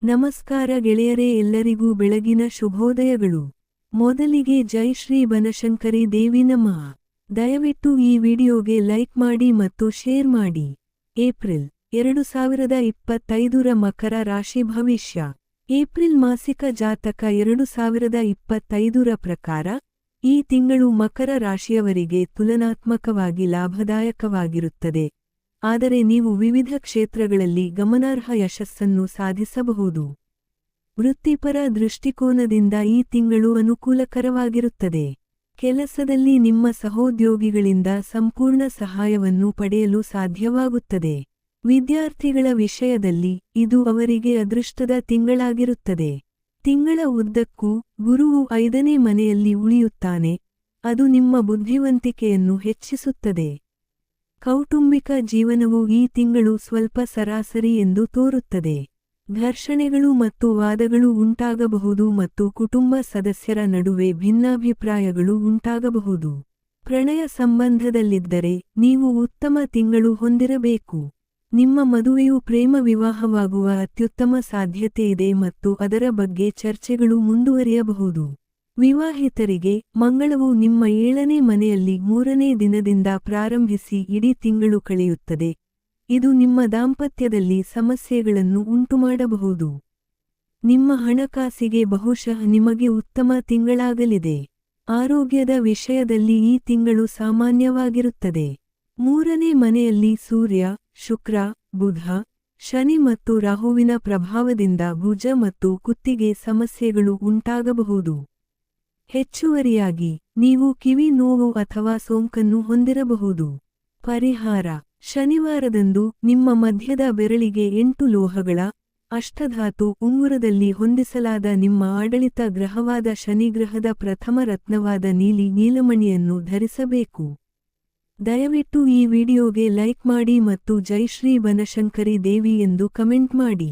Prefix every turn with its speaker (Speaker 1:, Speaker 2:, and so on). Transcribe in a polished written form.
Speaker 1: ನಮಸ್ಕಾರ ಗೆಳೆಯರೇ, ಎಲ್ಲರಿಗೂ ಬೆಳಗಿನ ಶುಭೋದಯಗಳು. ಮೊದಲಿಗೆ ಜೈ ಶ್ರೀ ಬನಶಂಕರಿ ದೇವಿ ನಮಃ. ದಯವಿಟ್ಟು ಈ ವಿಡಿಯೋಗೆ ಲೈಕ್ ಮಾಡಿ ಮತ್ತು ಶೇರ್ ಮಾಡಿ. ಏಪ್ರಿಲ್ 2025 ಮಕರ ರಾಶಿ ಭವಿಷ್ಯ. ಏಪ್ರಿಲ್ ಮಾಸಿಕ ಜಾತಕ 2025 ಪ್ರಕಾರ ಈ ತಿಂಗಳು ಮಕರ ರಾಶಿಯವರಿಗೆ ತುಲನಾತ್ಮಕವಾಗಿ ಲಾಭದಾಯಕವಾಗಿರುತ್ತದೆ. ಆದರೆ ನೀವು ವಿವಿಧ ಕ್ಷೇತ್ರಗಳಲ್ಲಿ ಗಮನಾರ್ಹ ಯಶಸ್ಸನ್ನು ಸಾಧಿಸಬಹುದು. ವೃತ್ತಿಪರ ದೃಷ್ಟಿಕೋನದಿಂದ ಈ ತಿಂಗಳು ಅನುಕೂಲಕರವಾಗಿರುತ್ತದೆ. ಕೆಲಸದಲ್ಲಿ ನಿಮ್ಮ ಸಹೋದ್ಯೋಗಿಗಳಿಂದ ಸಂಪೂರ್ಣ ಸಹಾಯವನ್ನು ಪಡೆಯಲು ಸಾಧ್ಯವಾಗುತ್ತದೆ. ವಿದ್ಯಾರ್ಥಿಗಳ ವಿಷಯದಲ್ಲಿ ಇದು ಅವರಿಗೆ ಅದೃಷ್ಟದ ತಿಂಗಳಾಗಿರುತ್ತದೆ. ತಿಂಗಳ ಉದ್ದಕ್ಕೂ ಗುರುವು 5ನೇ ಮನೆಯಲ್ಲಿ ಉಳಿಯುತ್ತಾನೆ, ಅದು ನಿಮ್ಮ ಬುದ್ಧಿವಂತಿಕೆಯನ್ನು ಹೆಚ್ಚಿಸುತ್ತದೆ. ಕೌಟುಂಬಿಕ ಜೀವನವು ಈ ತಿಂಗಳು ಸ್ವಲ್ಪ ಸರಾಸರಿ ಎಂದು ತೋರುತ್ತದೆ. ಘರ್ಷಣೆಗಳು ಮತ್ತು ವಾದಗಳು ಉಂಟಾಗಬಹುದು ಮತ್ತು ಕುಟುಂಬ ಸದಸ್ಯರ ನಡುವೆ ಭಿನ್ನಾಭಿಪ್ರಾಯಗಳು ಉಂಟಾಗಬಹುದು. ಪ್ರಣಯ ಸಂಬಂಧದಲ್ಲಿದ್ದರೆ ನೀವು ಉತ್ತಮ ತಿಂಗಳು ಹೊಂದಿರಬೇಕು. ನಿಮ್ಮ ಮದುವೆಯು ಪ್ರೇಮ ವಿವಾಹವಾಗುವ ಅತ್ಯುತ್ತಮ ಸಾಧ್ಯತೆಯಿದೆ ಮತ್ತು ಅದರ ಬಗ್ಗೆ ಚರ್ಚೆಗಳು ಮುಂದುವರಿಯಬಹುದು. ವಿವಾಹಿತರಿಗೆ ಮಂಗಳವು ನಿಮ್ಮ 7ನೇ ಮನೆಯಲ್ಲಿ 3ನೇ ದಿನದಿಂದ ಪ್ರಾರಂಭಿಸಿ ಇಡೀ ತಿಂಗಳು ಕಳೆಯುತ್ತದೆ. ಇದು ನಿಮ್ಮ ದಾಂಪತ್ಯದಲ್ಲಿ ಸಮಸ್ಯೆಗಳನ್ನು ಉಂಟುಮಾಡಬಹುದು. ನಿಮ್ಮ ಹಣಕಾಸಿಗೆ ಬಹುಶಃ ನಿಮಗೆ ಉತ್ತಮ ತಿಂಗಳಾಗಲಿದೆ. ಆರೋಗ್ಯದ ವಿಷಯದಲ್ಲಿ ಈ ತಿಂಗಳು ಸಾಮಾನ್ಯವಾಗಿರುತ್ತದೆ. 3ನೇ ಮನೆಯಲ್ಲಿ ಸೂರ್ಯ, ಶುಕ್ರ, ಬುಧ, ಶನಿ ಮತ್ತು ರಾಹುವಿನ ಪ್ರಭಾವದಿಂದ ಭುಜ ಮತ್ತು ಕುತ್ತಿಗೆ ಸಮಸ್ಯೆಗಳು ಉಂಟಾಗಬಹುದು. ಹೆಚ್ಚುವರಿಯಾಗಿ ನೀವು ಕಿವಿ ನೋವು ಅಥವಾ ಸೋಂಕನ್ನು ಹೊಂದಿರಬಹುದು. ಪರಿಹಾರ: ಶನಿವಾರದಂದು ನಿಮ್ಮ ಮಧ್ಯದ ಬೆರಳಿಗೆ 8 ಲೋಹಗಳ ಅಷ್ಟಧಾತು ಉಂಗುರದಲ್ಲಿ ಹೊಂದಿಸಲಾದ ನಿಮ್ಮ ಆಡಳಿತ ಗ್ರಹವಾದ ಶನಿಗ್ರಹದ ಪ್ರಥಮ ರತ್ನವಾದ ನೀಲಿ ನೀಲಮಣಿಯನ್ನು ಧರಿಸಬೇಕು. ದಯವಿಟ್ಟು ಈ ವಿಡಿಯೋಗೆ ಲೈಕ್ ಮಾಡಿ ಮತ್ತು ಜೈ ಶ್ರೀ ಬನಶಂಕರಿ ದೇವಿ ಎಂದು ಕಮೆಂಟ್ ಮಾಡಿ.